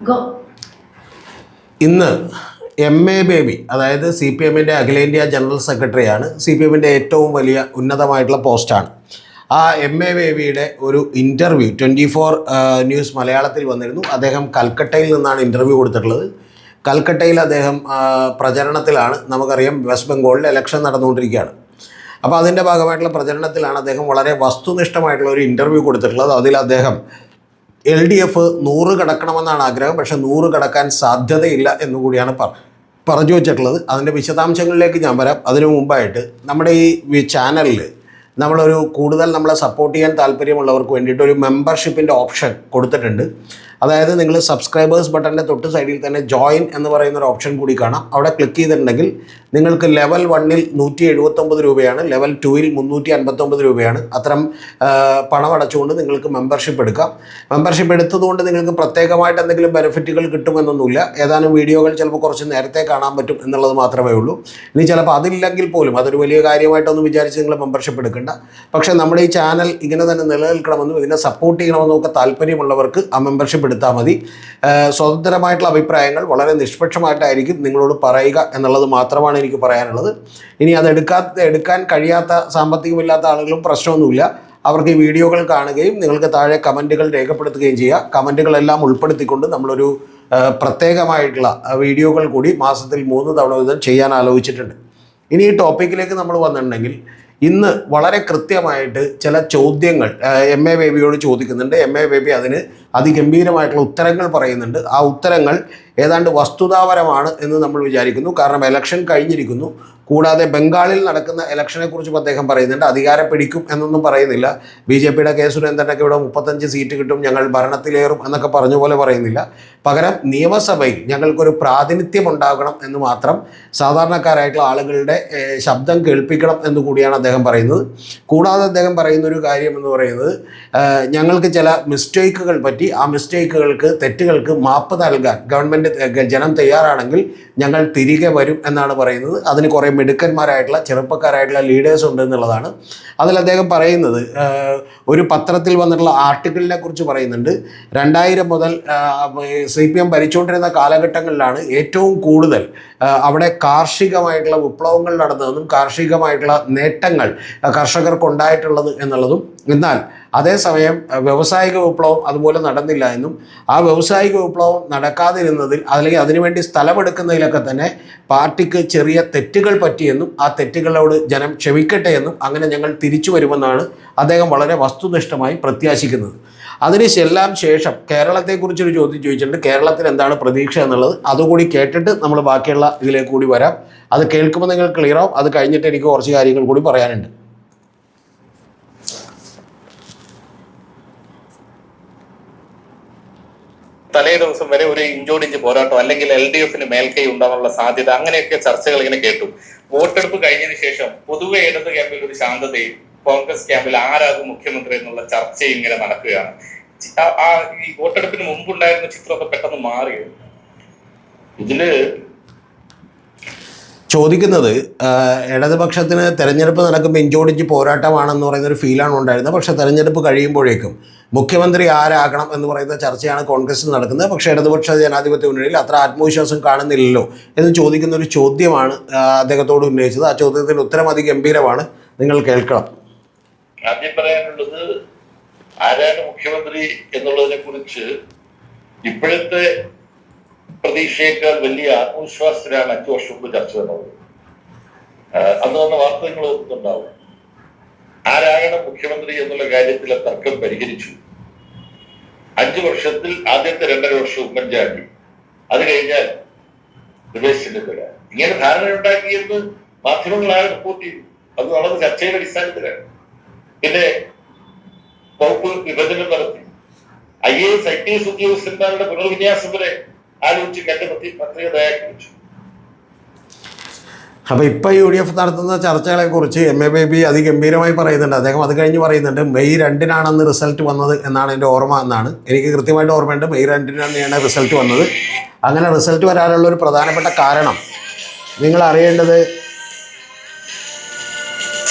Go. ഇന്ന് M A baby, അതായത് C P എമ്മിൻ്റെ അഖിലേന്ത്യാ ജനറൽ സെക്രട്ടറിയാണ്. സി പി എമ്മിൻ്റെ ഏറ്റവും വലിയ ഉന്നതമായിട്ടുള്ള പോസ്റ്റാണ്. ആ എം എ ബേബിയുടെ ഒരു ഇൻ്റർവ്യൂ 24 ന്യൂസ് മലയാളത്തിൽ വന്നിരുന്നു. അദ്ദേഹം കൽക്കട്ടയിൽ നിന്നാണ് ഇൻ്റർവ്യൂ കൊടുത്തിട്ടുള്ളത്. കൽക്കട്ടയിൽ അദ്ദേഹം പ്രചരണത്തിലാണ്. നമുക്കറിയാം, വെസ്റ്റ് ബംഗാളിൽ ഇലക്ഷൻ നടന്നുകൊണ്ടിരിക്കുകയാണ്. അപ്പോൾ അതിൻ്റെ ഭാഗമായിട്ടുള്ള പ്രചരണത്തിലാണ് അദ്ദേഹം വളരെ വസ്തുനിഷ്ഠമായിട്ടുള്ള ഒരു ഇൻ്റർവ്യൂ കൊടുത്തിട്ടുള്ളത്. അതിൽ അദ്ദേഹം LDF 100 കടക്കണമെന്നാണ് ആഗ്രഹം, പക്ഷേ 100 കടക്കാൻ സാധ്യതയില്ല എന്നുകൂടിയാണ് പറഞ്ഞു വെച്ചിട്ടുള്ളത്. അതിൻ്റെ വിശദാംശങ്ങളിലേക്ക് ഞാൻ വരാം. അതിനു മുമ്പായിട്ട് നമ്മുടെ ഈ ചാനലിൽ നമ്മളൊരു കൂടുതൽ നമ്മളെ സപ്പോർട്ട് ചെയ്യാൻ താല്പര്യമുള്ളവർക്ക് വേണ്ടിയിട്ട് ഒരു മെമ്പർഷിപ്പിൻ്റെ ഓപ്ഷൻ കൊടുത്തിട്ടുണ്ട്. അതായത് നിങ്ങൾ സബ്സ്ക്രൈബേഴ്സ് ബട്ടൻ്റെ തൊട്ട് സൈഡിൽ തന്നെ ജോയിൻ എന്ന് പറയുന്നൊരു ഓപ്ഷൻ കൂടി കാണാം. അവിടെ ക്ലിക്ക് ചെയ്തിട്ടുണ്ടെങ്കിൽ നിങ്ങൾക്ക് ലെവൽ 1-ൽ 179 രൂപയാണ്, ലെവൽ 2-ൽ 359 രൂപയാണ്. അത്തരം പണം അടച്ചുകൊണ്ട് നിങ്ങൾക്ക് മെമ്പർഷിപ്പ് എടുക്കാം. മെമ്പർഷിപ്പ് എടുത്തതുകൊണ്ട് നിങ്ങൾക്ക് പ്രത്യേകമായിട്ട് എന്തെങ്കിലും ബെനിഫിറ്റുകൾ കിട്ടുമെന്നൊന്നുമില്ല. ഏതാനും വീഡിയോകൾ ചിലപ്പോൾ കുറച്ച് നേരത്തെ കാണാൻ പറ്റും എന്നുള്ളത് മാത്രമേ ഉള്ളൂ. ഇനി ചിലപ്പോൾ അതില്ലെങ്കിൽ പോലും അതൊരു വലിയ കാര്യമായിട്ടൊന്നും വിചാരിച്ച് നിങ്ങൾ മെമ്പർഷിപ്പ് എടുക്കേണ്ട. പക്ഷേ നമ്മുടെ ഈ ചാനൽ ഇങ്ങനെ തന്നെ നിലനിൽക്കണമെന്നും ഇതിനെ സപ്പോർട്ട് ചെയ്യണമെന്നും ഒക്കെ താല്പര്യമുള്ളവർക്ക് ആ മെമ്പർഷിപ്പ് എടുത്താൽ മതി. സ്വതന്ത്രമായിട്ടുള്ള അഭിപ്രായങ്ങൾ വളരെ നിഷ്പക്ഷമായിട്ടായിരിക്കും നിങ്ങളോട് പറയുക എന്നുള്ളത് മാത്രമാണ് എനിക്ക് പറയാനുള്ളത്. ഇനി അത് എടുക്കാൻ കഴിയാത്ത, സാമ്പത്തികമില്ലാത്ത ആളുകളും പ്രശ്നമൊന്നുമില്ല. അവർക്ക് ഈ വീഡിയോകൾ കാണുകയും നിങ്ങൾക്ക് താഴെ കമൻറ്റുകൾ രേഖപ്പെടുത്തുകയും ചെയ്യുക. കമൻറ്റുകളെല്ലാം ഉൾപ്പെടുത്തിക്കൊണ്ട് നമ്മളൊരു പ്രത്യേകമായിട്ടുള്ള വീഡിയോകൾ കൂടി മാസത്തിൽ 3 തവണ വീതം ചെയ്യാൻ ആലോചിച്ചിട്ടുണ്ട്. ഇനി ഈ ടോപ്പിക്കിലേക്ക് നമ്മൾ വന്നിട്ടുണ്ടെങ്കിൽ, ഇന്ന് വളരെ കൃത്യമായിട്ട് ചില ചോദ്യങ്ങൾ എം എ ബേബിയോട് ചോദിക്കുന്നുണ്ട്. എം എ ബേബി അതിന് അതിഗംഭീരമായിട്ടുള്ള ഉത്തരങ്ങൾ പറയുന്നുണ്ട്. ആ ഉത്തരങ്ങൾ ഏതാണ്ട് വസ്തുതാപരമാണ് എന്ന് നമ്മൾ വിചാരിക്കുന്നു. കാരണം ഇലക്ഷൻ കഴിഞ്ഞിരിക്കുന്നു. കൂടാതെ ബംഗാളിൽ നടക്കുന്ന ഇലക്ഷനെക്കുറിച്ചും അദ്ദേഹം പറയുന്നുണ്ട്. അധികാരം പിടിക്കും എന്നൊന്നും പറയുന്നില്ല. BJPയുടെ കെ സുരേന്ദ്രനൊക്കെ ഇവിടെ 35 സീറ്റ് കിട്ടും, ഞങ്ങൾ ഭരണത്തിലേറും എന്നൊക്കെ പറഞ്ഞ പോലെ പറയുന്നില്ല. പകരം നിയമസഭയിൽ ഞങ്ങൾക്കൊരു പ്രാതിനിധ്യം ഉണ്ടാകണം എന്ന് മാത്രം, സാധാരണക്കാരായിട്ടുള്ള ആളുകളുടെ ശബ്ദം കേൾപ്പിക്കണം എന്ന് കൂടിയാണ് അദ്ദേഹം പറയുന്നത്. കൂടാതെ അദ്ദേഹം പറയുന്നൊരു കാര്യം എന്ന് പറയുന്നത്, ഞങ്ങൾക്ക് ചില മിസ്റ്റേക്കുകൾ പറ്റി, ആ മിസ്റ്റേക്കുകൾക്ക്, തെറ്റുകൾക്ക് മാപ്പ് നൽകാൻ ഗവൺമെൻറ് ജനം തയ്യാറാണെങ്കിൽ ഞങ്ങൾ തിരികെ വരും എന്നാണ് പറയുന്നത്. അതിന് കുറേ മിടുക്കന്മാരായിട്ടുള്ള ചെറുപ്പക്കാരായിട്ടുള്ള ലീഡേഴ്സ് ഉണ്ട് എന്നുള്ളതാണ്. അതിൽ അദ്ദേഹം പറയുന്നത്, ഒരു പത്രത്തിൽ വന്നിട്ടുള്ള ആർട്ടിക്കിളിനെ കുറിച്ച് പറയുന്നുണ്ട്. 2000 മുതൽ CPM ഭരിച്ചുകൊണ്ടിരുന്ന കാലഘട്ടങ്ങളിലാണ് ഏറ്റവും കൂടുതൽ അവിടെ കാർഷികമായിട്ടുള്ള വിപ്ലവങ്ങൾ നടന്നതെന്നും കാർഷികമായിട്ടുള്ള നേട്ടങ്ങൾ കർഷകർക്കുണ്ടായിട്ടുള്ളത് എന്നുള്ളതും, എന്നാൽ അതേസമയം വ്യാവസായിക വിപ്ലവം അതുപോലെ നടന്നില്ല എന്നും, ആ വ്യാവസായിക വിപ്ലവം നടക്കാതിരുന്നതിൽ അല്ലെങ്കിൽ അതിനുവേണ്ടി സ്ഥലമെടുക്കുന്നതിലൊക്കെ തന്നെ പാർട്ടിക്ക് ചെറിയ തെറ്റുകൾ പറ്റിയെന്നും ആ തെറ്റുകളോട് ജനം ക്ഷമിക്കട്ടെ എന്നും അങ്ങനെ ഞങ്ങൾ തിരിച്ചു വരുമെന്നാണ് അദ്ദേഹം വളരെ വസ്തുനിഷ്ഠമായി പ്രത്യാശിക്കുന്നത്. അതിനെല്ലാം ശേഷം കേരളത്തെക്കുറിച്ചൊരു ചോദ്യം ചോദിച്ചിട്ടുണ്ട്. കേരളത്തിൽ എന്താണ് പ്രതീക്ഷ എന്നുള്ളത് അതുകൂടി കേട്ടിട്ട് നമ്മൾ ബാക്കിയുള്ള ഇതിലേക്ക് കൂടി വരാം. അത് കേൾക്കുമ്പോൾ നിങ്ങൾ ക്ലിയർ ആവും. അത് കഴിഞ്ഞിട്ട് എനിക്ക് കുറച്ച് കാര്യങ്ങൾ കൂടി പറയാനുണ്ട്. തലേ ദിവസം വരെ ഒരു ഇഞ്ചോടിഞ്ച് പോരാട്ടം അല്ലെങ്കിൽ LDF മേൽക്കൈ ഉണ്ടാകാനുള്ള സാധ്യത, അങ്ങനെയൊക്കെ ചർച്ചകൾ ഇങ്ങനെ കേട്ടു. വോട്ടെടുപ്പ് കഴിഞ്ഞതിന് ശേഷം പൊതുവെ ഇടത് ക്യാമ്പിൽ ഒരു ശാന്തതയും കോൺഗ്രസ് ക്യാമ്പിൽ ആരാകും മുഖ്യമന്ത്രി എന്നുള്ള ചർച്ചയും ഇങ്ങനെ നടക്കുകയാണ്. ഈ വോട്ടെടുപ്പിന് മുമ്പുണ്ടായിരുന്ന ചിത്രമൊക്കെ പെട്ടെന്ന് മാറി. ഇതില് ചോദിക്കുന്നത്, ഇടതുപക്ഷത്തിന് തെരഞ്ഞെടുപ്പ് നടക്കുമ്പോൾ ഇഞ്ചോടിഞ്ച് പോരാട്ടമാണെന്ന് പറയുന്നൊരു ഫീലാണ് ഉണ്ടായിരുന്നത്. പക്ഷേ തെരഞ്ഞെടുപ്പ് കഴിയുമ്പോഴേക്കും മുഖ്യമന്ത്രി ആരാകണം എന്ന് പറയുന്ന ചർച്ചയാണ് കോൺഗ്രസിൽ നടക്കുന്നത്. പക്ഷേ ഇടതുപക്ഷ ജനാധിപത്യ മുന്നണിയിൽ അത്ര ആത്മവിശ്വാസം കാണുന്നില്ലല്ലോ എന്ന് ചോദിക്കുന്ന ഒരു ചോദ്യമാണ് അദ്ദേഹത്തോട് ഉന്നയിച്ചത്. ആ ചോദ്യത്തിന് ഉത്തരം അതിഗംഭീരമാണ്, നിങ്ങൾ കേൾക്കണം. ആദ്യം പറയാനുള്ളത്, ആരാണ് മുഖ്യമന്ത്രി എന്നുള്ളതിനെ കുറിച്ച് ഇപ്പോഴത്തെ പ്രതീക്ഷയേക്കാൾ വലിയ ആത്മവിശ്വാസത്തിലാണ് 5 വർഷം മുമ്പ് ചർച്ച നടന്നത്. അന്ന് വന്ന വാർത്ത നിങ്ങൾ ഓർക്കുന്നുണ്ടാവും. ആരാകണം മുഖ്യമന്ത്രി എന്നുള്ള കാര്യത്തിലെ തർക്കം പരിഹരിച്ചു. 5 വർഷത്തിൽ ആദ്യത്തെ 2.5 വർഷം ഉമ്മൻചാണ്ടി, അത് കഴിഞ്ഞാൽ രമേശ് ചെന്നിത്തല. ഇങ്ങനെ ധാരണ ഉണ്ടാക്കിയെന്ന് മാധ്യമങ്ങളാണ് റിപ്പോർട്ട് ചെയ്തു. അത് നടന്ന ചർച്ചയുടെ അടിസ്ഥാനത്തിലാണ്. പിന്നെ വകുപ്പ് വിഭജനം നടത്തി. IAS IPS ഉദ്യോഗസ്ഥന്മാരുടെ പുനർവിന്യാസം വരെ ആലോചിച്ച് കണ്ടുപറ്റി പത്രിക തയ്യാറാക്കി വെച്ചു. അപ്പോൾ ഇപ്പോൾ UDF നടത്തുന്ന ചർച്ചകളെക്കുറിച്ച് എം എ ബേബി അതിഗംഭീരമായി പറയുന്നുണ്ട്. അദ്ദേഹം അത് കഴിഞ്ഞ് പറയുന്നുണ്ട്, മെയ് 2-നാണെന്ന് റിസൾട്ട് വന്നത് എന്നാണ് എൻ്റെ ഓർമ്മ എന്നാണ്. എനിക്ക് കൃത്യമായിട്ട് ഓർമ്മയുണ്ട്, മെയ് 2-നാണ് റിസൾട്ട് വന്നത്. അങ്ങനെ റിസൾട്ട് വരാനുള്ള ഒരു പ്രധാനപ്പെട്ട കാരണം നിങ്ങൾ അറിയേണ്ടത്,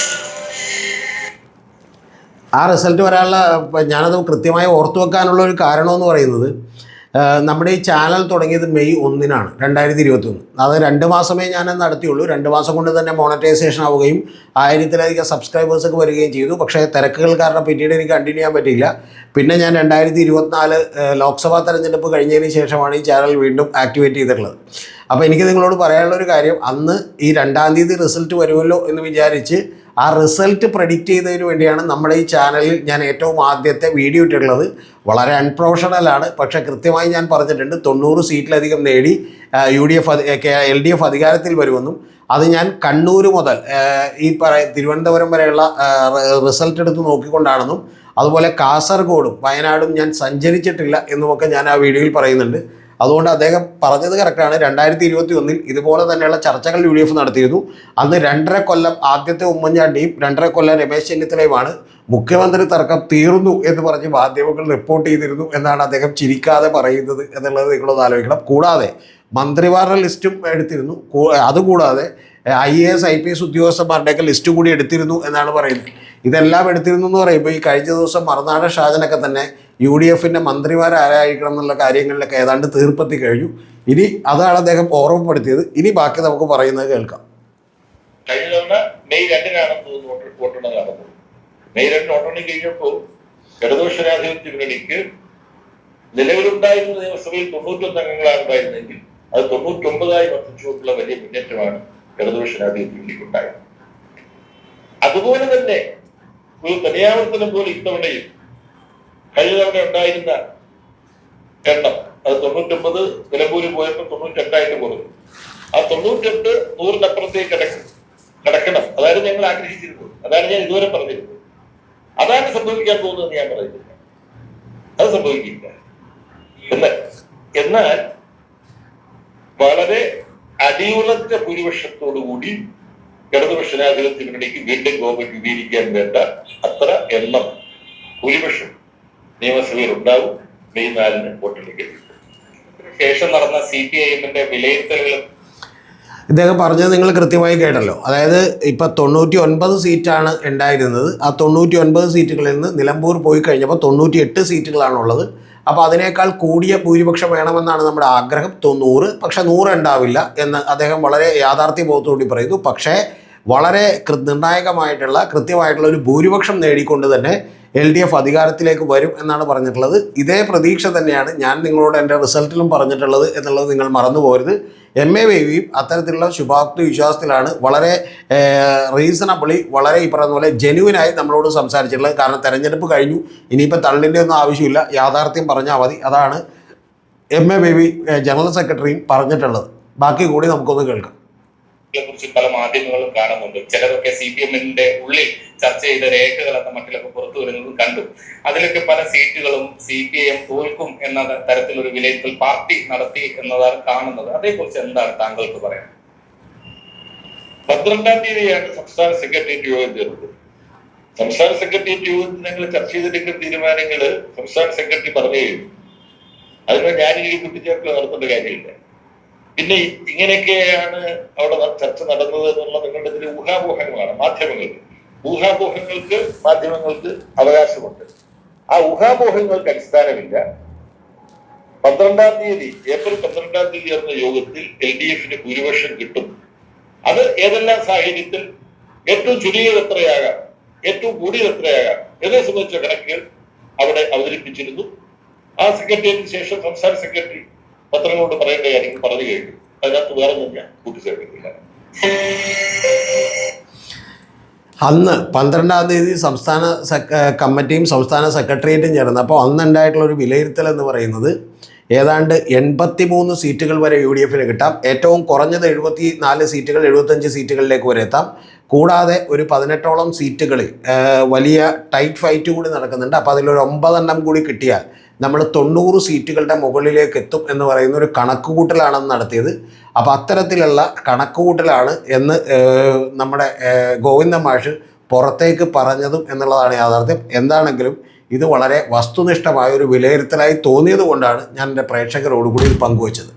ആ റിസൾട്ട് വരാനുള്ള, ഞാനത് കൃത്യമായി ഓർത്തു വെക്കാനുള്ള ഒരു കാരണമെന്ന് പറയുന്നത്, നമ്മുടെ ഈ ചാനൽ തുടങ്ങിയത് മെയ് 1-നാണ് 2021. അത് 2 മാസമേ ഞാൻ നടത്തിയുള്ളൂ. 2 മാസം കൊണ്ട് തന്നെ മോണറ്റൈസേഷൻ ആവുകയും 1000-ലധികം സബ്സ്ക്രൈബേഴ്സൊക്കെ വരികയും ചെയ്തു. പക്ഷേ തിരക്കുകൾ കാരണം പിന്നീട് എനിക്ക് കണ്ടിന്യൂ ചെയ്യാൻ പറ്റിയില്ല. പിന്നെ ഞാൻ 2024 ലോക്സഭാ തെരഞ്ഞെടുപ്പ് കഴിഞ്ഞതിന് ശേഷമാണ് ഈ ചാനൽ വീണ്ടും ആക്ടിവേറ്റ് ചെയ്തിട്ടുള്ളത്. അപ്പോൾ എനിക്ക് നിങ്ങളോട് പറയാനുള്ളൊരു കാര്യം, അന്ന് ഈ 2-ാം തീയതി റിസൾട്ട് വരുമല്ലോ എന്ന് വിചാരിച്ച് ആ റിസൾട്ട് പ്രഡിക്റ്റ് ചെയ്തതിന് വേണ്ടിയാണ് നമ്മുടെ ഈ ചാനലിൽ ഞാൻ ഏറ്റവും ആദ്യത്തെ വീഡിയോ ഇട്ടിട്ടുള്ളത്. വളരെ അൺപ്രൊഫഷണലാണ്, പക്ഷേ കൃത്യമായി ഞാൻ പറഞ്ഞിട്ടുണ്ട് 90 സീറ്റിലധികം നേടി LDF അധികാരത്തിൽ വരുമെന്നും അത് ഞാൻ കണ്ണൂർ മുതൽ ഈ തിരുവനന്തപുരം വരെയുള്ള റിസൾട്ട് എടുത്ത് നോക്കിക്കൊണ്ടാണെന്നും അതുപോലെ കാസർഗോഡും വയനാടും ഞാൻ സഞ്ചരിച്ചിട്ടില്ല എന്നുമൊക്കെ ഞാൻ ആ വീഡിയോയിൽ പറയുന്നുണ്ട്. അതുകൊണ്ട് അദ്ദേഹം പറഞ്ഞത് കറക്റ്റാണ്. 2021 ഇതുപോലെ തന്നെയുള്ള ചർച്ചകൾ UDF നടത്തിയിരുന്നു. അന്ന് 2.5 കൊല്ലം ആദ്യത്തെ ഉമ്മൻചാണ്ടിയും 2.5 കൊല്ലം രമേശ് ചെന്നിത്തലയുമാണ് മുഖ്യമന്ത്രി തർക്കം തീർന്നു എന്ന് പറഞ്ഞ് മാധ്യമങ്ങൾ റിപ്പോർട്ട് ചെയ്തിരുന്നു എന്നാണ് അദ്ദേഹം ചിരിക്കാതെ പറയുന്നത് എന്നുള്ളത് നിങ്ങളൊന്ന് ആലോചിക്കണം. കൂടാതെ മന്ത്രിമാരുടെ ലിസ്റ്റും എടുത്തിരുന്നു. അതുകൂടാതെ IAS IPS ഉദ്യോഗസ്ഥന്മാരുടെയൊക്കെ ലിസ്റ്റ് കൂടി എടുത്തിരുന്നു എന്നാണ് പറയുന്നത്. ഇതെല്ലാം എടുത്തിരുന്നു എന്ന് പറയുമ്പോൾ ഈ കഴിഞ്ഞ ദിവസം മറുനാടൻ ഷാജനൊക്കെ തന്നെ UDFൻ്റെ മന്ത്രിമാരായിരിക്കണം എന്നുള്ള കാര്യങ്ങളിലൊക്കെ ഏതാണ്ട് തീർപ്പെത്തി കഴിഞ്ഞു. ഇനി അതാണ് അദ്ദേഹം ഓർമ്മപ്പെടുത്തിയത്. ഇനി ബാക്കി നമുക്ക് പറയുന്നത് കേൾക്കാം. കഴിഞ്ഞ തവണ മെയ് 2-നാണ് വോട്ടെണ്ണ നടന്നത്. മെയ് 2 വോട്ടെണ്ണി കഴിഞ്ഞപ്പോൾ ഇടതുപക്ഷ ജനാധിപത്യ മുന്നണിക്ക് നിലവിലുണ്ടായിരുന്ന നിയമസഭയിൽ 91 അംഗങ്ങളാണ് ഉണ്ടായിരുന്നെങ്കിൽ അത് 99-ആയി വർദ്ധിച്ചുകൊണ്ടുള്ള വലിയ മുന്നേറ്റമാണ് ഇടതുപക്ഷ ജനാധിപത്യ മുന്നണിക്കുണ്ടായത്. അതുപോലെ തന്നെ ഒരു തനിയാവർത്തനം പോലെ ഇത്തവണയും കഴിഞ്ഞ തവണ ഉണ്ടായിരുന്ന എണ്ണം അത് 99 നിലമ്പൂരിൽ പോയപ്പോൾ 98 കുറഞ്ഞു. ആ 98 100-നപ്പുറത്തേക്ക് കടക്കണം. അതായിരുന്നു ഞങ്ങൾ ആഗ്രഹിച്ചിരുന്നത്. അതാണ് ഞാൻ ഇതുവരെ പറഞ്ഞിരുന്നത്. അതാണ് സംഭവിക്കാൻ പോകുന്നതെന്ന് ഞാൻ പറയുന്നില്ല. അത് സംഭവിക്കില്ല. എന്നാൽ വളരെ അടിയുറച്ച ഭൂരിപക്ഷത്തോടുകൂടി ഇടതുപക്ഷ ജനാധിപത്യ മുന്നണിക്ക് വീണ്ടും ഗവൺമെന്റ് രൂപീകരിക്കാൻ വേണ്ട അത്ര എണ്ണം ഭൂരിപക്ഷം നിയമസഭയിൽ ഉണ്ടാവും. മെയ് 4-ന് വോട്ടെടുക്കൽ ശേഷം നടന്ന CPIM-ന്റെ വിലയിരുത്തലുകൾ ഇദ്ദേഹം പറഞ്ഞത് നിങ്ങൾ കൃത്യമായി കേട്ടല്ലോ. അതായത് ഇപ്പം 99 സീറ്റാണ് ഉണ്ടായിരുന്നത്. ആ 99 സീറ്റുകളിൽ നിന്ന് നിലമ്പൂർ പോയി കഴിഞ്ഞപ്പോൾ 98 സീറ്റുകളാണുള്ളത്. അപ്പോൾ അതിനേക്കാൾ കൂടിയ ഭൂരിപക്ഷം വേണമെന്നാണ് നമ്മുടെ ആഗ്രഹം. 100, പക്ഷേ 100 ഉണ്ടാവില്ല എന്ന് അദ്ദേഹം വളരെ യാഥാർത്ഥ്യബോധത്തോടെ പറയുന്നു. പക്ഷേ വളരെ നിർണായകമായിട്ടുള്ള കൃത്യമായിട്ടുള്ള ഒരു ഭൂരിപക്ഷം നേടിക്കൊണ്ട് തന്നെ LDF അധികാരത്തിലേക്ക് വരും എന്നാണ് പറഞ്ഞിട്ടുള്ളത്. ഇതേ പ്രതീക്ഷ തന്നെയാണ് ഞാൻ നിങ്ങളോട് എൻ്റെ റിസൾട്ടിലും പറഞ്ഞിട്ടുള്ളത് എന്നുള്ളത് നിങ്ങൾ മറന്നു പോകരുത്. MA ബേബിയും അത്തരത്തിലുള്ള ശുഭാപ്തി വിശ്വാസത്തിലാണ് വളരെ റീസണബിളി വളരെ ഈ പറയുന്ന പോലെ ജെന്യുവിനായി നമ്മളോട് സംസാരിച്ചിട്ടുള്ളത്. കാരണം തെരഞ്ഞെടുപ്പ് കഴിഞ്ഞു, ഇനിയിപ്പോൾ തള്ളിൻ്റെ ഒന്നും ആവശ്യമില്ല, യാഥാർത്ഥ്യം പറഞ്ഞാൽ മതി. അതാണ് MA ബേബി ജനറൽ സെക്രട്ടറിയും പറഞ്ഞിട്ടുള്ളത്. ബാക്കി കൂടി നമുക്കൊന്ന് കേൾക്കാം. കുറിച്ച് പല മാധ്യമങ്ങളും കാണുന്നുണ്ട്. ചിലരൊക്കെ CPM-ന്റെ ഉള്ളിൽ ചർച്ച ചെയ്ത രേഖകളൊക്കെ മറ്റിലൊക്കെ പുറത്തു വരുന്നത് കണ്ടു. അതിലൊക്കെ പല സീറ്റുകളും CPIM തോൽക്കും എന്ന തരത്തിലൊരു വിലയിരുത്തൽ പാർട്ടി നടത്തി എന്നതാണ് കാണുന്നത്. അതേക്കുറിച്ച് എന്താണ് താങ്കൾക്ക് പറയാൻ? 12-ാം തീയതിയാണ് സംസ്ഥാന സെക്രട്ടേറിയറ്റ് യോഗം ചേർന്നത്. സംസ്ഥാന സെക്രട്ടേറിയറ്റ് യോഗത്തിൽ ഞങ്ങൾ ചർച്ച ചെയ്തിരിക്കുന്ന തീരുമാനങ്ങള് സംസ്ഥാന സെക്രട്ടറി പറഞ്ഞു കഴിഞ്ഞു. അതിന് ഞാനിങ്ങനെ കൂട്ടിച്ചേർക്കൽ നടത്തേണ്ട കാര്യമില്ല. പിന്നെ ഇങ്ങനെയൊക്കെയാണ് അവിടെ ചർച്ച നടന്നത് എന്നുള്ള നിങ്ങളുടെ ഇതിൽ ഊഹാപോഹങ്ങളാണ്. മാധ്യമങ്ങൾക്ക് അവകാശമുണ്ട്. ആ ഊഹാപോഹങ്ങൾക്ക് അടിസ്ഥാനമില്ല. 12-ാം തീയതി ഏപ്രിൽ 12-ാം തീയതി ചേർന്ന യോഗത്തിൽ LDF-ന് ഭൂരിപക്ഷം കിട്ടും. അത് ഏതെല്ലാം സാഹചര്യത്തിൽ ഏറ്റവും ചുരുങ്ങിയത് എത്രയാകാം, ഏറ്റവും കൂടിയത് എത്രയാകാം എന്നെ സംബന്ധിച്ച കണക്കുകൾ അവിടെ അവതരിപ്പിച്ചിരുന്നു. ആ സെക്രട്ടേറിയറ്റിന് ശേഷം സംസ്ഥാന സെക്രട്ടറി പത്രങ്ങളോട് പറയേണ്ട കാര്യങ്ങൾ പറഞ്ഞു കഴിഞ്ഞു. അതിനകത്ത് വേറെ ഒന്നും ഞാൻ കൂട്ടിച്ചേർക്കുന്നില്ല. അന്ന് 12-ാം തീയതി സംസ്ഥാന കമ്മിറ്റിയും സംസ്ഥാന സെക്രട്ടേറിയറ്റും ചേർന്ന് അപ്പോൾ അന്നുണ്ടായിട്ടുള്ള ഒരു വിലയിരുത്തൽ എന്ന് പറയുന്നത് ഏതാണ്ട് 83 സീറ്റുകൾ വരെ UDF-ന് കിട്ടാം. ഏറ്റവും കുറഞ്ഞത് 74 സീറ്റുകൾ 75 സീറ്റുകളിലേക്ക് വരെ എത്താം. കൂടാതെ ഒരു 18ഓളം സീറ്റുകളിൽ വലിയ ടൈറ്റ് ഫൈറ്റ് കൂടി നടക്കുന്നുണ്ട്. അപ്പോൾ അതിലൊരു 9 എണ്ണം കൂടി കിട്ടിയാൽ നമ്മൾ 90 സീറ്റുകളുടെ മുകളിലേക്ക് എത്തും എന്ന് പറയുന്ന ഒരു കണക്കുകൂട്ടലാണ് നടത്തിയത്. അപ്പോൾ അത്തരത്തിലുള്ള കണക്കുകൂട്ടലാണ് എന്ന് നമ്മുടെ ഗോവിന്ദ മാഷ് പുറത്തേക്ക് പറഞ്ഞതും എന്നുള്ളതാണ് യാഥാർത്ഥ്യം. എന്താണെങ്കിലും ഇത് വളരെ വസ്തുനിഷ്ഠമായ ഒരു വിലയിരുത്തലായി തോന്നിയത് കൊണ്ടാണ് ഞാൻ എൻ്റെ പ്രേക്ഷകരോടുകൂടി ഇത് പങ്കുവച്ചത്.